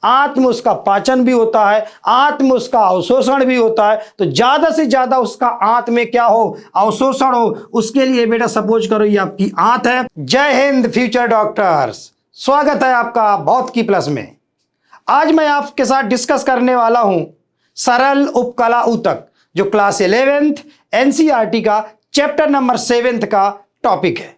आंत में उसका पाचन भी होता है, आंत में उसका अवशोषण भी होता है। तो ज्यादा से ज्यादा उसका आंत में क्या हो, अवशोषण हो, उसके लिए बेटा सपोज करो ये आपकी आंत है। जय हिंद फ्यूचर डॉक्टर्स, स्वागत है आपका भौतिकी प्लस में। आज मैं आपके साथ डिस्कस करने वाला हूं सरल उपकला ऊतक, जो क्लास 11th एनसीईआरटी का चैप्टर नंबर 7 का टॉपिक है।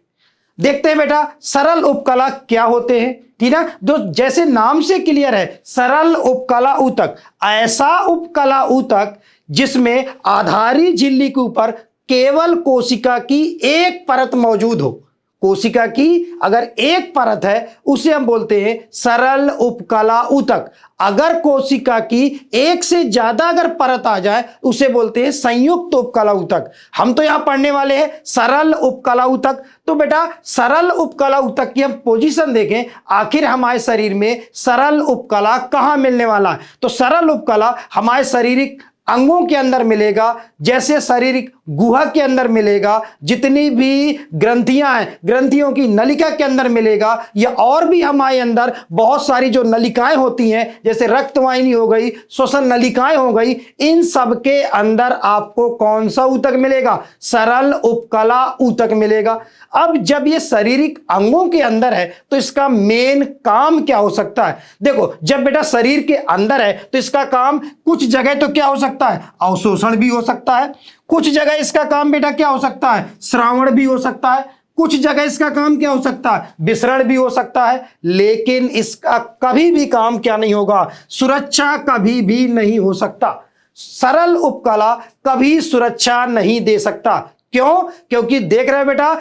देखते हैं बेटा सरल उपकला क्या होते हैं, ठीक है। जो जैसे नाम से क्लियर है, सरल उपकला ऊतक ऐसा उपकला ऊतक जिसमें आधारी झिल्ली के ऊपर केवल कोशिका की एक परत मौजूद हो। कोशिका की अगर एक परत है उसे हम बोलते हैं सरल उपकला ऊतक। अगर कोशिका की एक से ज्यादा अगर परत आ जाए उसे बोलते हैं संयुक्त उपकला ऊतक। हम तो यहां पढ़ने वाले हैं सरल उपकला ऊतक। तो बेटा सरल उपकला ऊतक की हम पोजीशन देखें, आखिर हमारे शरीर में सरल उपकला कहां मिलने वाला है। तो सरल उपकला हमारे शारीरिक अंगों के अंदर मिलेगा, जैसे शारीरिक गुहा के अंदर मिलेगा, जितनी भी ग्रंथियां हैं ग्रंथियों की नलिका के अंदर मिलेगा, या और भी हमारे अंदर बहुत सारी जो नलिकाएं होती हैं जैसे रक्तवाहिनी हो गई, श्वसन नलिकाएं हो गई, इन सब के अंदर आपको कौन सा ऊतक मिलेगा, सरल उपकला ऊतक मिलेगा। अब जब ये शारीरिक अंगों के अंदर है तो इसका मेन काम क्या हो सकता है। देखो जब बेटा शरीर के अंदर है तो इसका काम कुछ जगह तो क्या हो सकता है, अवशोषण भी हो सकता है। कुछ जगह इसका काम बेटा क्या हो सकता है, श्रावण भी हो सकता है। कुछ जगह इसका काम क्या हो सकता है, विसरण भी हो सकता है। लेकिन इसका कभी भी काम क्या नहीं होगा, सुरक्षा कभी भी नहीं हो सकता। सरल उपकला कभी सुरक्षा नहीं दे सकता। क्यों? क्योंकि देख रहे हो बेटा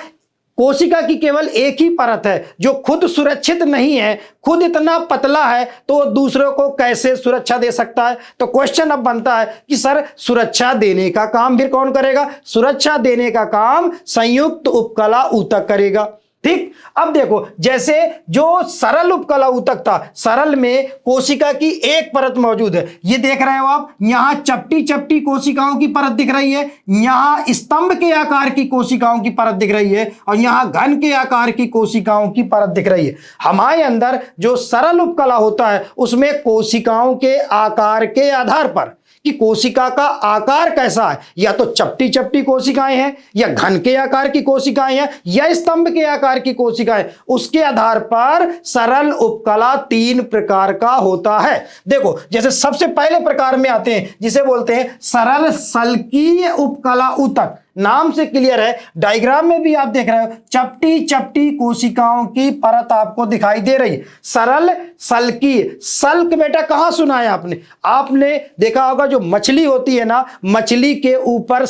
कोशिका की केवल एक ही परत है जो खुद सुरक्षित नहीं है, खुद इतना पतला है तो दूसरों को कैसे सुरक्षा दे सकता है। तो क्वेश्चन अब बनता है कि सर सुरक्षा देने का काम फिर कौन करेगा। सुरक्षा देने का काम संयुक्त उपकला ऊतक करेगा। ठीक, अब देखो जैसे जो सरल उपकला ऊतक था, सरल में कोशिका की एक परत मौजूद है। ये देख रहे हो आप, यहां चपटी चपटी कोशिकाओं की परत दिख रही है, यहां स्तंभ के आकार की कोशिकाओं की परत दिख रही है, और यहां घन के आकार की कोशिकाओं की परत दिख रही है। हमारे अंदर जो सरल उपकला होता है उसमें कोशिकाओं के आकार के आधार पर कि कोशिका का आकार कैसा है, या तो चपटी चपटी कोशिकाएं हैं, या घन के आकार की कोशिकाएं हैं, या स्तंभ के आकार की कोशिकाएं, उसके आधार पर सरल उपकला 3 प्रकार का होता है। देखो जैसे सबसे पहले प्रकार में आते हैं जिसे बोलते हैं सरल सल्कीय उपकला ऊतक। नाम से क्लियर है, डायग्राम में भी आप देख रहे हो चपटी चपटी कोशिकाओं की परत आपको दिखाई दे रही है। सरल सल्कीय, सल्क बेटा कहां सुना है आपने, आपने देखा होगा जो मछली होती है ना, मछली के ऊपर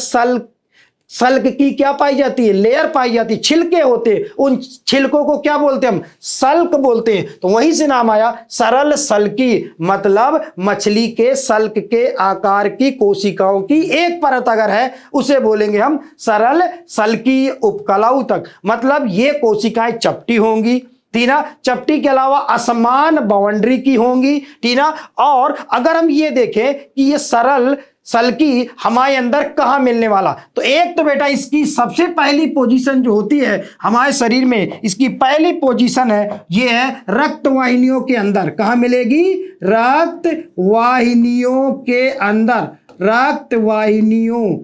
सल्क की क्या पाई जाती है, लेयर पाई जाती है, छिलके होते हैं, उन छिलकों को क्या बोलते हैं हम, सल्क बोलते हैं। तो वहीं से नाम आया सरल सल्की, मतलब मछली के सल्क के आकार की कोशिकाओं की एक परत अगर है उसे बोलेंगे हम सरल सल्की उपकला ऊतक। मतलब ये कोशिकाएं चपटी होंगी, टीना, चपटी के अलावा असमान बाउंड्री की होंगी, टीना। और अगर हम ये देखें कि ये सरल सल्की हमारे अंदर कहां मिलने वाला, तो एक तो बेटा इसकी सबसे पहली पोजीशन जो होती है हमारे शरीर में, इसकी पहली पोजीशन है ये है रक्त वाहिनियों के अंदर। कहां मिलेगी, रक्त वाहिनियों के अंदर, रक्त वाहिनियों,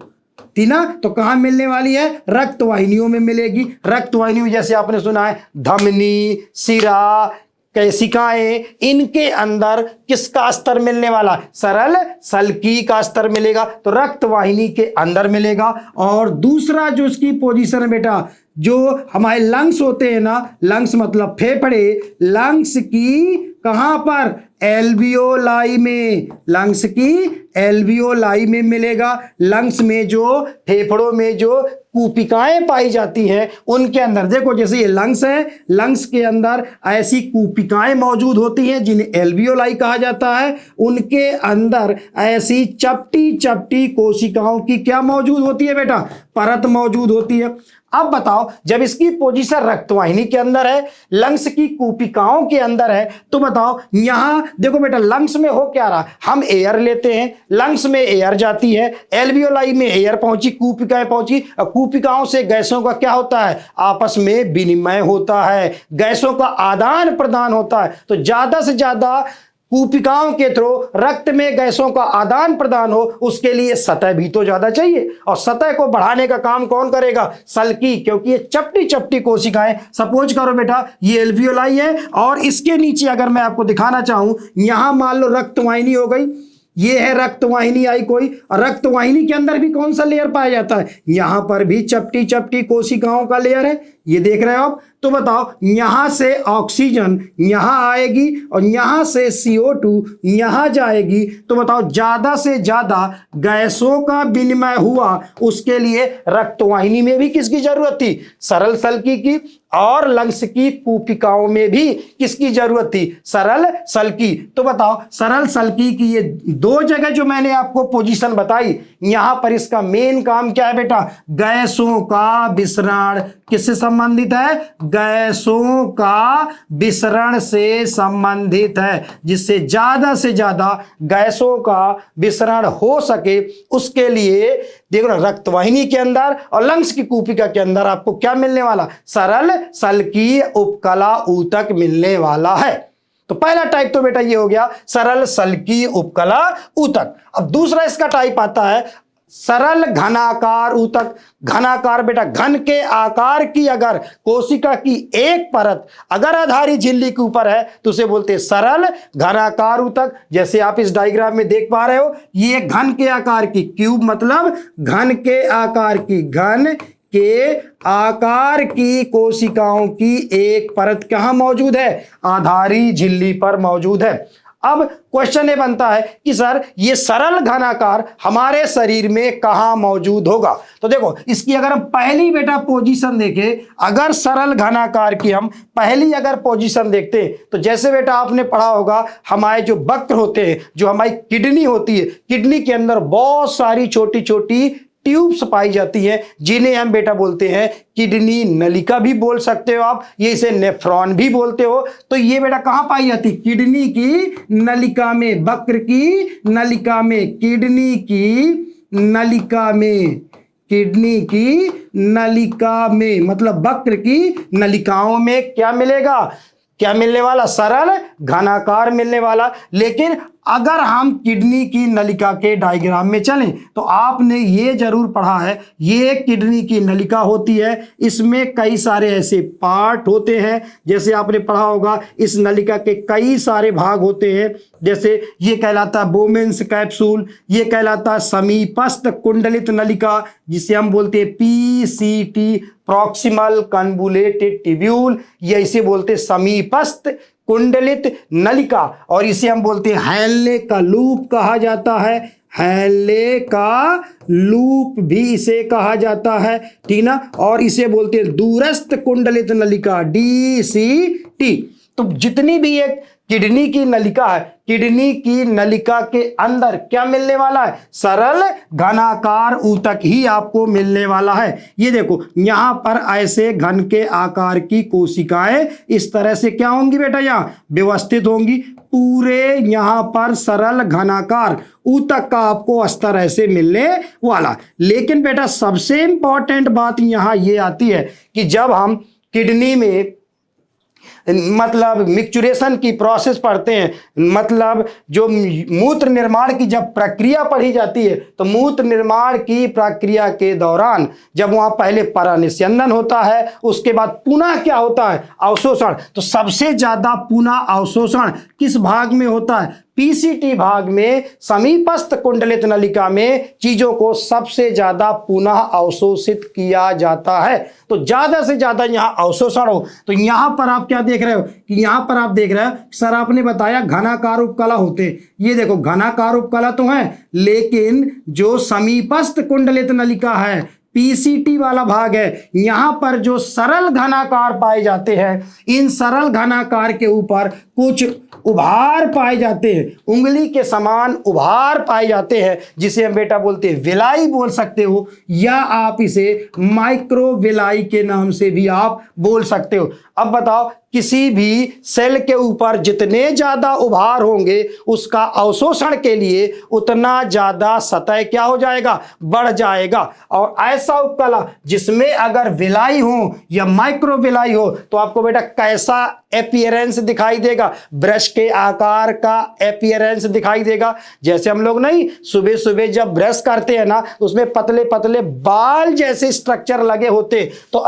थी ना। तो कहां मिलने वाली है, रक्त वाहिनियों में मिलेगी। रक्त वाहिनियों जैसे आपने सुना है धमनी, सिरा, केशिकाएं, इनके अंदर किसका स्तर मिलने वाला, सरल सल्की का स्तर मिलेगा, तो रक्त वाहिनी के अंदर मिलेगा। और दूसरा जो इसकी पोजीशन है बेटा, जो हमारे लंग्स होते हैं ना, लंग्स मतलब फेफड़े, लंग्स की कहां पर, एल्वियोलाई में, लंग्स की एल्वियोलाई में मिलेगा। लंग्स में जो फेफड़ों में जो कूपिकाएं पाई जाती हैं उनके अंदर देखो, जैसे ये लंग्स है, लंग्स के अंदर ऐसी कूपिकाएं मौजूद होती हैं जिन्हें एल्वियोलाई कहा जाता है। उनके अंदर ऐसी चपटी चपटी कोशिकाओं की क्या मौजूद होती है बेटा, परत मौजूद होती है। अब बताओ जब इसकी पोजीशन रक्तवाहिनी के अंदर है, लंग्स की कूपिकाओं के अंदर है, तो बताओ यहां देखो बेटा लंग्स में हो क्या रहा, हम एयर लेते हैं, लंग्स में एयर जाती है, एल्वियोलाई में एयर पहुंची, कूपिकाएं पहुंची, कूपिकाओं से गैसों का क्या होता है, आपस में विनिमय होता है, गैसों का आदान प्रदान होता है। तो ज्यादा से ज्यादा कूपिकाओं के थ्रू रक्त में गैसों का आदान प्रदान हो, उसके लिए सतह भी तो ज्यादा चाहिए। और सतह को बढ़ाने का काम कौन करेगा? सल्की, क्योंकि ये चपटी चपटी कोशिकाएं, सपोज करो बेटा ये एल्वियोलाई है और इसके नीचे अगर मैं आपको दिखाना चाहूं, यहां मान लो रक्तवाहिनी हो गई, ये है रक्तवाहिनी आई कोई, और रक्तवाहिनी के अंदर भी कौन सा लेयर पाया जाता है? यहां पर भी चपटी चपटी कोशिकाओं का लेयर है, ये देख रहे हो आप। तो बताओ यहां से ऑक्सीजन यहां आएगी और यहां से CO2 यहां जाएगी, तो बताओ ज्यादा से ज्यादा गैसों का विनिमय हुआ, उसके लिए रक्तवाहिनी में भी किसकी जरूरत थी? सरल सल्की की। और लंग्स की कूपिकाओं में भी किसकी जरूरत थी? सरल सल्की। तो बताओ सरल सल्की की ये दो जगह जो मैंने आपको पोजीशन बताई, यहां पर इसका मेन काम क्या है बेटा? गैसों का विसरण किससे संबंधित है? गैसों का विसरण से संबंधित है, जिससे ज्यादा से ज्यादा गैसों का विसरण हो सके, उसके लिए देखो रक्तवाहिनी के अंदर और लंग्स की कूपिका के अंदर आपको क्या मिलने वाला? सरल सल्कीय उपकला ऊतक मिलने वाला है। तो पहला टाइप तो बेटा ये हो गया सरल सल्कीय उपकला ऊतक। अब दूसरा इसका टाइप आता है सरल घनाकार ऊतक। घनाकार बेटा, घन के आकार की अगर कोशिका की एक परत अगर आधारी झिल्ली के ऊपर है तो उसे बोलते हैं सरल घनाकार ऊतक। जैसे आप इस डायग्राम में देख पा रहे हो, ये घन के आकार की, क्यूब मतलब घन के आकार की, घन के आकार की कोशिकाओं की एक परत कहां मौजूद है? आधारी झिल्ली पर मौजूद है। अब क्वेश्चन ये बनता है कि सर ये सरल घनाकार हमारे शरीर में कहां मौजूद होगा? तो देखो इसकी अगर हम पहली बेटा पोजीशन देखें, अगर सरल घनाकार की हम पहली अगर पोजीशन देखते हैं, तो जैसे बेटा आपने पढ़ा होगा हमारे जो वक्र होते हैं, जो हमारी किडनी होती है, किडनी के अंदर बहुत सारी छोटी छोटी ट्यूब्स पाई जाती हैं, जिन्हें हम बेटा बोलते हैं किडनी नलिका भी बोल सकते हो आप, ये इसे नेफ्रॉन भी बोलते हो। तो ये बेटा कहां पाई जाती? किडनी की नलिका में, वक्र की नलिका में, किडनी की नलिका में, किडनी की नलिका में, मतलब वक्र की नलिकाओं में क्या मिलेगा? क्या मिलने वाला? सरल घनाकार मिलने वाला। लेकिन अगर हम किडनी की नलिका के डायग्राम में चलें तो आपने ये जरूर पढ़ा है, ये किडनी की नलिका होती है, इसमें कई सारे ऐसे पार्ट होते हैं, जैसे आपने पढ़ा होगा इस नलिका के कई सारे भाग होते हैं, जैसे ये कहलाता बोमेंस कैप्सूल, ये कहलाता समीपस्थ कुंडलित नलिका जिसे हम बोलते हैं PCT प्रॉक्सिमल कन्वुलेटेड ट्यूब्यूल, ये इसे बोलते समीपस्थ कुंडलित नलिका, और इसे हम बोलते हैं हैले का लूप कहा जाता है, हैले का लूप भी इसे कहा जाता है, ठीक ना। और इसे बोलते हैं दूरस्थ कुंडलित नलिका DCT। तो जितनी भी एक किडनी की नलिका है, किडनी की नलिका के अंदर क्या मिलने वाला है? सरल घनाकार ऊतक ही आपको मिलने वाला है। ये देखो यहां पर ऐसे घन के आकार की कोशिकाएं इस तरह से क्या होंगी बेटा? यहां व्यवस्थित होंगी, पूरे यहां पर सरल घनाकार ऊतक का आपको स्तर ऐसे मिलने वाला। लेकिन बेटा सबसे इंपॉर्टेंट बात यहां ये आती है कि जब हम किडनी में मतलब मिक्चुरेशन की प्रोसेस पढ़ते हैं, मतलब जो मूत्र निर्माण की जब प्रक्रिया पढ़ी जाती है, तो मूत्र निर्माण की प्रक्रिया के दौरान जब वहां पहले परानिस्यंदन होता है, उसके बाद पुनः क्या होता है? अवशोषण। तो सबसे ज्यादा पुनः अवशोषण किस भाग में होता है? PCT भाग में, समीपस्थ कुंडलित नलिका में चीजों को सबसे ज्यादा पुनः अवशोषित किया जाता है। तो ज्यादा से ज्यादा यहां अवशोषण हो। तो यहां पर आप क्या देख रहे हो कि यहां पर आप देख रहे हो, सर आपने बताया घनाकार उपकला होते, ये देखो घनाकार उपकला तो है, लेकिन जो समीपस्थ कुंडलित नलिका है, PCT वाला भाग है, यहां पर जो सरल घनाकार पाए जाते हैं, इन सरल घनाकार के ऊपर कुछ उभार पाए जाते हैं, उंगली के समान उभार पाए जाते हैं, जिसे हम बेटा बोलते हैं विलाई बोल सकते हो, या आप इसे माइक्रोविलाई के नाम से भी आप बोल सकते हो। अब बताओ किसी भी सेल के ऊपर जितने ज्यादा उभार होंगे, उसका अवशोषण के लिए उतना ज्यादा सतह क्या हो जाएगा? बढ़ जाएगा। और ऐसा उपकला जिसमें अगर विलाई हो या माइक्रोविलाई हो, तो आपको बेटा कैसा एपियरेंस दिखाई देगा, ब्रश के आकार का एपियरेंस दिखाई देगा। जैसे हम लोग नहीं सुबह सुबह जब ब्रश करते हैं ना, उसमें पतले पतले बाल जैसे स्ट्रक्चर लगे होते, तो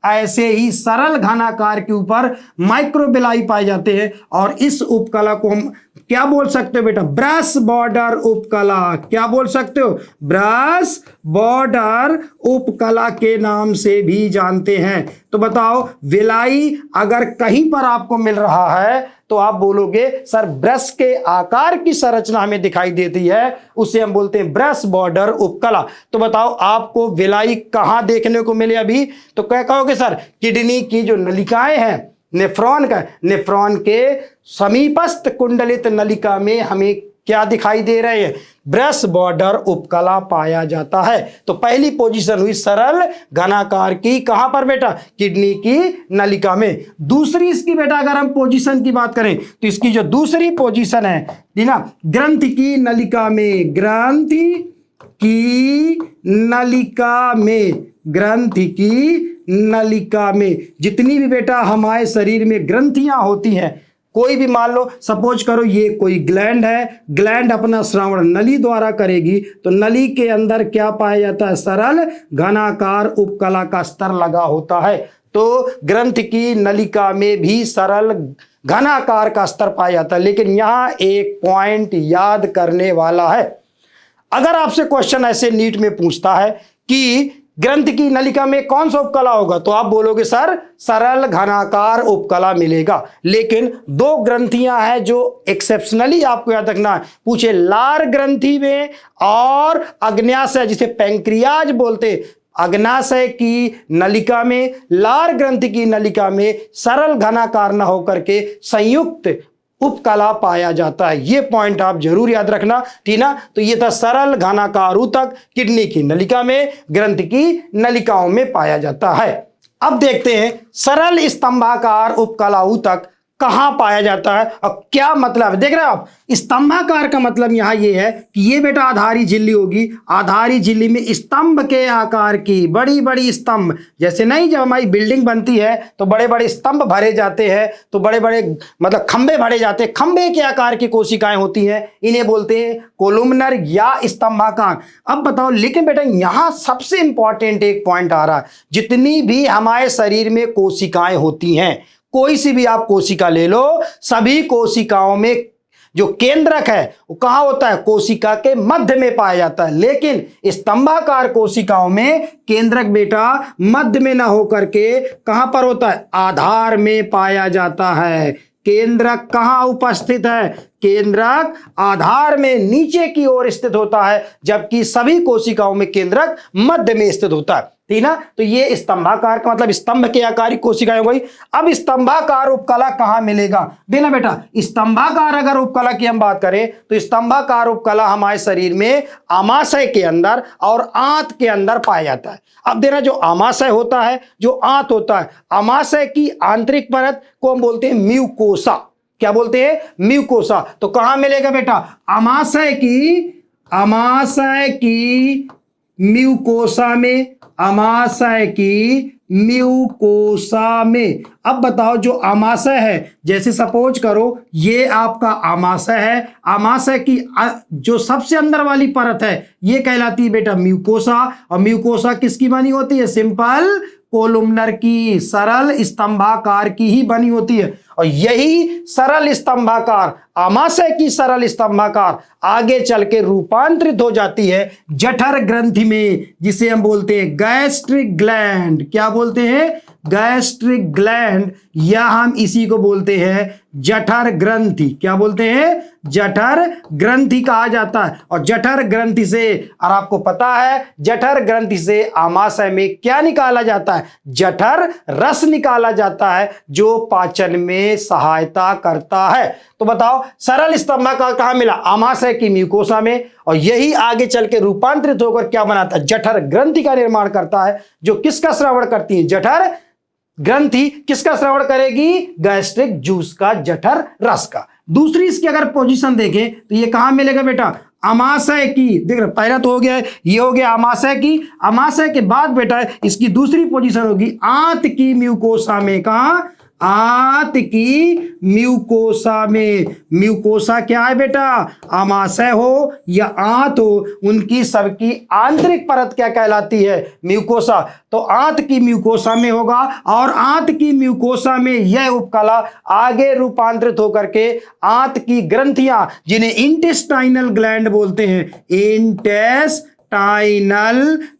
ऐसे ही सरल घनाकार के ऊपर माइक्रोबिलाई पाए जाते हैं। और इस उपकला को हम क्या बोल सकते हो बेटा? ब्रश बॉर्डर उपकला। क्या बोल सकते हो? ब्रश बॉर्डर उपकला के नाम से भी जानते हैं। तो बताओ, विलाई अगर कहीं पर आपको मिल रहा है तो आप बोलोगे सर ब्रश के आकार की संरचना हमें दिखाई देती है, उसे हम बोलते हैं ब्रश बॉर्डर उपकला। तो बताओ आपको विलाई कहां देखने को मिले अभी? तो क्या कहोगे सर? किडनी की जो नलिकाएं हैं, नेफ्रॉन के समीपस्थ कुंडलित नलिका में हमें क्या दिखाई दे रहे हैं? ब्रश बॉर्डर उपकला पाया जाता है। तो पहली पोजीशन हुई सरल घनाकार की, कहां पर बेटा? किडनी की नलिका में। दूसरी इसकी बेटा अगर हम पोजीशन की बात करें तो इसकी जो दूसरी पोजीशन है ना, ग्रंथि की नलिका में। ग्रंथि की नलिका में, ग्रंथि की नलिका में जितनी भी बेटा हमारे शरीर में ग्रंथियां होती हैं, कोई भी मान लो सपोज करो ये कोई ग्लैंड है, ग्लैंड अपना श्रावण नली द्वारा करेगी, तो नली के अंदर क्या पाया जाता है? सरल घनाकार उपकला का स्तर लगा होता है। तो ग्रंथि की नलिका में भी सरल घनाकार का स्तर पाया जाता है। लेकिन यहां एक पॉइंट याद करने वाला है। अगर आपसे क्वेश्चन ऐसे नीट में पूछता है कि ग्रंथि की नलिका में कौन सा उपकला होगा, तो आप बोलोगे सर सरल घनाकार उपकला मिलेगा। लेकिन दो ग्रंथियां हैं जो एक्सेप्शनली आपको याद रखना है। पूछे लार ग्रंथि में और अग्न्याशय, जिसे पैंक्रियाज बोलते, अग्न्याशय की नलिका में, लार ग्रंथि की नलिका में सरल घनाकार न होकर के संयुक्त उपकला पाया जाता है। यह पॉइंट आप जरूर याद रखना, ठीक ना। तो यह था सरल घनाकार ऊतक किडनी की नलिका में, ग्रंथि की नलिकाओं में पाया जाता है। अब देखते हैं सरल स्तंभाकार उपकला ऊतक कहां पाया जाता है और क्या मतलब है। देख रहे हो आप, स्तंभाकार का मतलब यहां ये है कि ये बेटा आधारी झिल्ली होगी, आधारी झिल्ली में स्तंभ के आकार की बड़ी बड़ी स्तंभ, जैसे नहीं जब हमारी बिल्डिंग बनती है तो बड़े बड़े स्तंभ भरे जाते हैं, तो बड़े बड़े मतलब खंबे भरे जाते हैं, खंबे के आकार की कोशिकाएं होती हैं, इन्हें बोलते हैं कोलुमनर या स्तंभाकार। अब बताओ, लेकिन बेटा यहां सबसे इंपॉर्टेंट एक पॉइंट आ रहा है, जितनी भी हमारे शरीर में कोशिकाएं होती हैं, कोई सी भी आप कोशिका ले लो, सभी कोशिकाओं में जो केंद्रक है वो कहां होता है? कोशिका के मध्य में पाया जाता है। लेकिन स्तंभाकार कोशिकाओं में केंद्रक बेटा मध्य में ना होकर के कहां पर होता है? आधार में पाया जाता है। केंद्रक कहां उपस्थित है? केंद्रक आधार में नीचे की ओर स्थित होता है, जबकि सभी कोशिकाओं में केंद्रक मध्य में स्थित होता है, ठीक ना। तो ये स्तंभाकार का मतलब स्तंभ के आकार की कोशिकाएं हो गई। अब स्तंभाकार उपकला कहां मिलेगा? देना बेटा, स्तंभाकार अगर उपकला की हम बात करें तो स्तंभाकार उपकला हमारे शरीर में आमाशय के अंदर और आंत के अंदर पाया जाता है। अब देना, जो आमाशय होता है, जो आंत होता है, आमाशय की आंतरिक परत को हम बोलते हैं म्यूकोसा। क्या बोलते हैं? म्यूकोसा। तो कहां मिलेगा बेटा? आमाशय की म्यूकोसा में, आमाशय की म्यूकोसा में। अब बताओ, जो आमाशय है, जैसे सपोज करो ये आपका आमाशय है, आमाशय की जो सबसे अंदर वाली परत है ये कहलाती है बेटा म्यूकोसा। और म्यूकोसा किसकी बनी होती है? सिंपल कोलुमनर की, सरल स्तंभाकार की ही बनी होती है। और यही सरल स्तंभाकार, आमाशय की सरल स्तंभाकार आगे चल के रूपांतरित हो जाती है जठर ग्रंथि में, जिसे हम बोलते हैं गैस्ट्रिक ग्लैंड। क्या बोलते हैं? गैस्ट्रिक ग्लैंड, या हम इसी को बोलते हैं जठर ग्रंथि। क्या बोलते हैं? जठर ग्रंथि कहा जाता है। और जठर ग्रंथि से, और आपको पता है जठर ग्रंथि से आमाशय में क्या निकाला जाता है? जठर रस निकाला जाता है, जो पाचन में सहायता करता है। तो बताओ, सरल स्तंभाकार कहां मिला? आमाशय की म्यूकोसा में। और यही आगे चल के रूपांतरित होकर क्या बनाता है? जठर ग्रंथि का निर्माण करता है, जो किसका श्रवण करती है? जठर ग्रंथि किसका श्रवण करेगी? गैस्ट्रिक जूस का, जठर रस का। दूसरी इसकी अगर पोजीशन देखें तो ये कहां मिलेगा बेटा? आमाशय की। देख रहे, पहला तो हो गया है, ये हो गया आमाशय की। आमाशय के बाद बेटा इसकी दूसरी पोजीशन होगी आंत की म्यूकोसा में। कहां? आंत की म्यूकोसा में। म्यूकोसा क्या है बेटा? आमाशय हो या आंत हो, उनकी सबकी आंतरिक परत क्या कहलाती है? म्यूकोसा। तो आंत की म्यूकोसा में होगा और आंत की म्यूकोसा में यह उपकला आगे रूपांतरित होकर के आंत की ग्रंथियां, जिन्हें इंटेस्टाइनल ग्लैंड बोलते हैं, इंटेस्टाइनल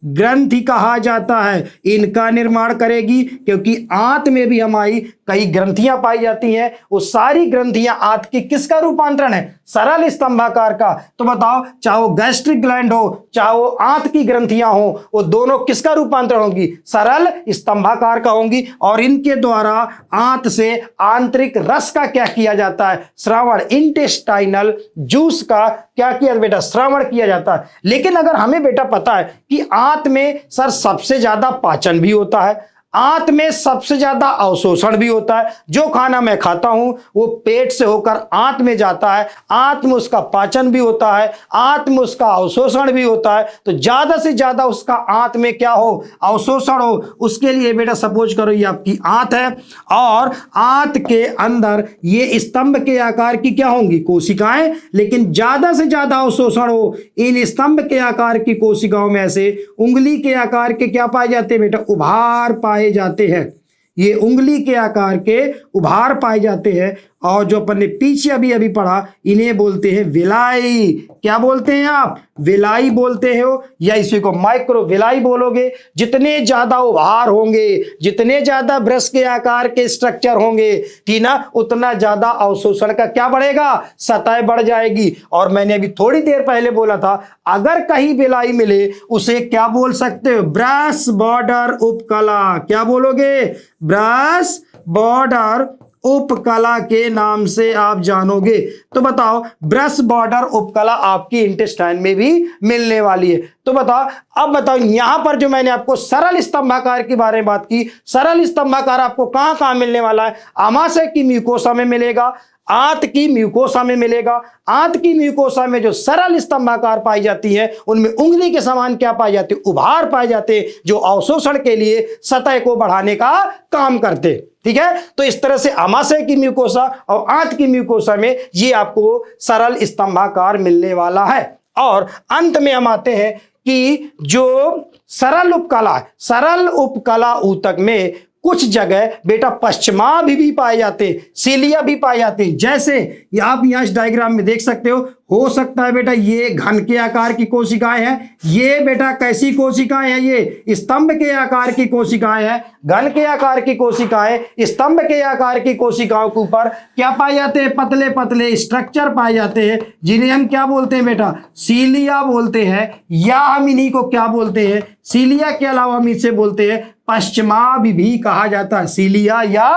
ग्रंथि कहा जाता है, इनका निर्माण करेगी। क्योंकि आंत में भी हमारी कई ग्रंथियां पाई जाती हैं, वो सारी ग्रंथियां आंत की किसका रूपांतरण है? सरल स्तंभाकार का। तो बताओ, चाहे वो गैस्ट्रिक ग्लैंड हो, चाहे वो आंत की ग्रंथियां हो, वो दोनों किसका रूपांतरण होगी? सरल स्तंभाकार का होंगी। और इनके द्वारा आंत से आंतरिक रस का क्या किया जाता है? श्रवण। इंटेस्टाइनल जूस का क्या किया बेटा? श्रवण किया जाता है। लेकिन अगर हमें बेटा पता है कि आंत में सर सबसे ज्यादा पाचन भी होता है, आंत में सबसे ज्यादा अवशोषण भी होता है, जो खाना मैं खाता हूं वो पेट से होकर आंत में जाता है, आंत में उसका पाचन भी होता है, आंत में उसका अवशोषण भी होता है। तो ज्यादा से ज्यादा उसका आंत में क्या हो? अवशोषण हो। उसके लिए बेटा सपोज करो ये आपकी आंत है और आंत के अंदर ये स्तंभ के आकार की क्या होंगी? कोशिकाएं। लेकिन ज्यादा से ज्यादा अवशोषण हो इन स्तंभ के आकार की कोशिकाओं में से उंगली के आकार के क्या पाए जाते हैं बेटा? उभार पाए जाते हैं। ये उंगली के आकार के उभार पाए जाते हैं। और जो अपन ने पीछे अभी अभी पढ़ा, इन्हें बोलते हैं विलाई। क्या बोलते हैं आप? विलाई बोलते हो, या इसी को माइक्रो विलाई बोलोगे। जितने ज्यादा उभार होंगे, जितने ज्यादा ब्रश के आकार के स्ट्रक्चर होंगे, ठीक ना, उतना ज्यादा अवशोषण का क्या बढ़ेगा? सतह बढ़ जाएगी। और मैंने अभी थोड़ी देर पहले बोला था, अगर कहीं विलाई मिले उसे क्या बोल सकते हो? ब्रश बॉर्डर उपकला। क्या बोलोगे? ब्रश बॉर्डर उपकला के नाम से आप जानोगे। तो बताओ, ब्रश बॉर्डर उपकला आपकी इंटेस्टाइन में भी मिलने वाली है। तो बताओ, अब बताओ, यहां पर जो मैंने आपको सरल स्तंभाकार के बारे में बात की, सरल स्तंभाकार आपको कहां कहां मिलने वाला है? आमाशय की म्यूकोसा में मिलेगा, आंत की म्यूकोसा में मिलेगा। आंत की म्यूकोसा में जो सरल स्तंभाकार पाई जाती है, उनमें उंगली के समान क्या पाए जाते? उभार पाए जाते, जो अवशोषण के लिए सतह को बढ़ाने का काम करते। ठीक है, तो इस तरह से आमाशय की म्यूकोसा और आंत की म्यूकोसा में ये आपको सरल स्तंभाकार मिलने वाला है। और अंत में हम आते हैं कि जो सरल उपकला, सरल उपकला ऊतक में कुछ जगह बेटा पश्चिमाभि भी पाए जाते, सीलिया भी पाए जाते। जैसे ये आप यहाँ इस डायग्राम में देख सकते हो सकता है बेटा ये घन के आकार की कोशिकाएं हैं। ये बेटा कैसी कोशिकाएं हैं? ये स्तंभ के आकार की कोशिकाएं हैं। घन के आकार की कोशिकाएं स्तंभ के आकार की कोशिकाओं के ऊपर क्या पाए जाते हैं? पतले पतले स्ट्रक्चर पाए जाते हैं, जिन्हें हम क्या बोलते हैं बेटा? सीलिया बोलते हैं। या हम इन्हीं को क्या बोलते हैं? सीलिया के अलावा हम इसे बोलते हैं पश्चिमाभि भी कहा जाता है। सीलिया या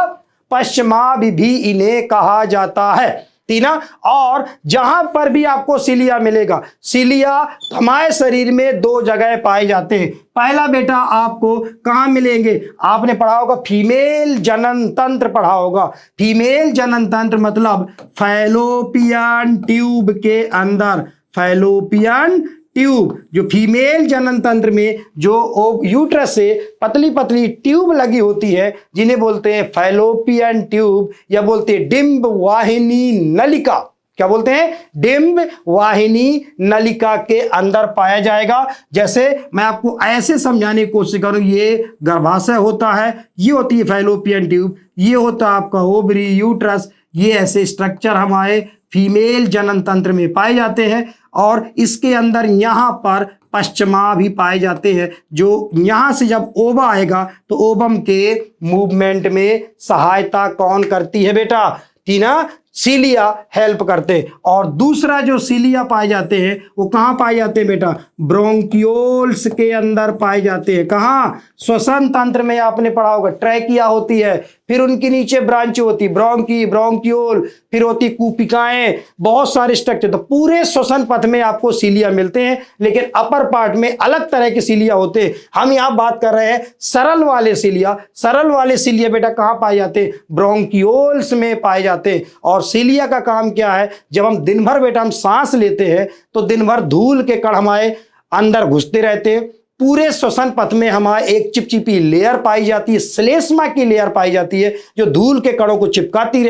पश्चिमाभि भी इन्हें कहा जाता है, तीना। और जहां पर भी आपको सीलिया मिलेगा, सीलिया हमारे शरीर में दो जगह पाए जाते हैं। पहला बेटा आपको कहां मिलेंगे? आपने पढ़ा होगा फीमेल जनन तंत्र पढ़ा होगा। फीमेल जनन तंत्र मतलब फैलोपियन ट्यूब के अंदर, फैलोपियन ट्यूब, जो फीमेल जनन तंत्र में जो यूट्रस से पतली पतली ट्यूब लगी होती है, जिन्हें बोलते हैं फैलोपियन ट्यूब, या बोलते हैं डिंब वाहिनी नलिका। क्या बोलते हैं? डिंब वाहिनी नलिका के अंदर पाया जाएगा। जैसे मैं आपको ऐसे समझाने की कोशिश करूं, ये गर्भाशय होता है, ये होती है फैलोपियन ट्यूब, ये होता है आपका ओवरी, यूट्रस। ये ऐसे स्ट्रक्चर हमारे फीमेल जनन तंत्र में पाए जाते हैं। और इसके अंदर यहाँ पर पश्चिमाभि पाए जाते हैं, जो यहाँ से जब ओवा आएगा तो ओवम के मूवमेंट में सहायता कौन करती है बेटा? टीना, सीलिया हेल्प करते। और दूसरा जो सीलिया पाए जाते हैं वो कहाँ पाए जाते हैं बेटा? ब्रोंकियोल्स के अंदर पाए जाते हैं। कहाँ? श्वसन तंत्र में आपने पढ़ा होगा, ट्रैकिया होती है, फिर उनके नीचे ब्रांच होती ब्रोंकी, ब्रोंकियोल, फिर होती कूपिकाएं, बहुत सारे स्ट्रक्चर। तो पूरे श्वसन पथ में आपको सीलिया मिलते हैं, लेकिन अपर पार्ट में अलग तरह के सीलिया होते हैं। हम यहाँ बात कर रहे हैं सरल वाले सीलिया। सरल वाले सीलिया बेटा कहाँ पाए जाते हैं? ब्रोंकियोल्स में पाए जाते हैं। और सीलिया का काम क्या है? जब हम दिन भर बेटा हम सांस लेते हैं तो दिन भर धूल के कण हमारे अंदर घुसते रहते हैं, पूरे श्वसन पथ में हमारे एक चिपचिपी लेयर पाई जाती है, श्लेष्मा की लेयर पाई जाती है, जो धूल के कणों को चिपकाती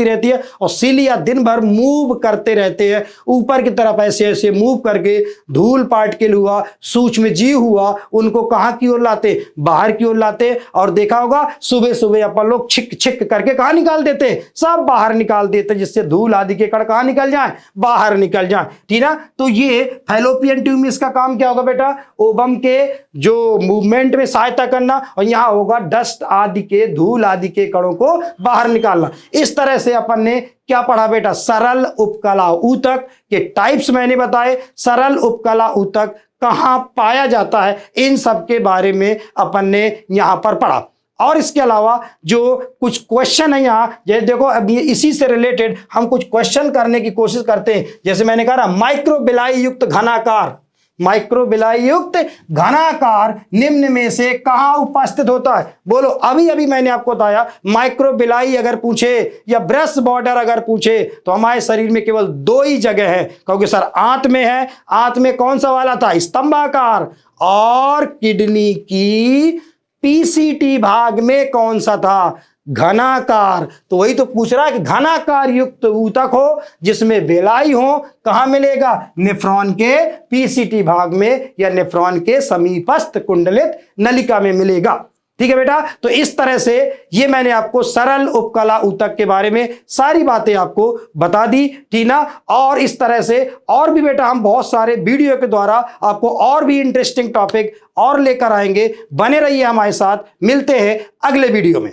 रहती है और सीलिया दिन भर मूव करते रहते हैं ऊपर की तरफ, ऐसे ऐसे मूव करके धूल पार्टिकल हुआ, सूक्ष्म जीव हुआ, उनको कहां की ओर लाते, बाहर की ओर लाते। और देखा होगा सुबह सुबह अपन लोग छिक छिक करके कहां निकाल देते, सब बाहर निकाल देते, जिससे धूल आदि के कण कहां निकल जाए, बाहर निकल जाए, ठीक ना। तो ये फैलोपियन ट्यूब में इसका काम क्या होगा बेटा, ओवम के जो मूवमेंट में सहायता करना, और यहां होगा डस्ट आदि के, धूल आदि के कणों को बाहर निकालना। इस तरह से अपन ने क्या पढ़ा बेटा, सरल उपकला ऊतक के टाइप्स मैंने बताए, सरल उपकला ऊतक कहां पाया जाता है, इन सब के बारे में अपन ने यहां पर पढ़ा। और इसके अलावा जो कुछ क्वेश्चन है यहाँ, जैसे देखो अब ये इसी से रिलेटेड हम कुछ क्वेश्चन करने की कोशिश करते हैं। जैसे मैंने कहा माइक्रोबिलाई युक्त घनाकार, माइक्रोबिलाई युक्त घनाकार निम्न में से कहां उपस्थित होता है, बोलो। अभी अभी मैंने आपको बताया माइक्रोबिलाई अगर पूछे या ब्रेस्ट बॉर्डर अगर पूछे तो हमारे शरीर में केवल दो ही जगह है, क्योंकि सर आंत में है, आंत में कौन सा वाला था, स्तंभाकार, और किडनी की पीसीटी भाग में कौन सा था, घनाकार। तो वही तो पूछ रहा है कि घनाकार युक्त ऊतक हो जिसमें वेलाई हो, कहां मिलेगा, नेफ्रॉन के पीसीटी भाग में या नेफ्रॉन के समीपस्थ कुंडलित नलिका में मिलेगा। ठीक है बेटा। तो इस तरह से ये मैंने आपको सरल उपकला ऊतक के बारे में सारी बातें आपको बता दी, ठीक ना। और इस तरह से और भी बेटा हम बहुत सारे वीडियो के द्वारा आपको और भी इंटरेस्टिंग टॉपिक और लेकर आएंगे। बने रहिए हमारे साथ, मिलते हैं अगले वीडियो में।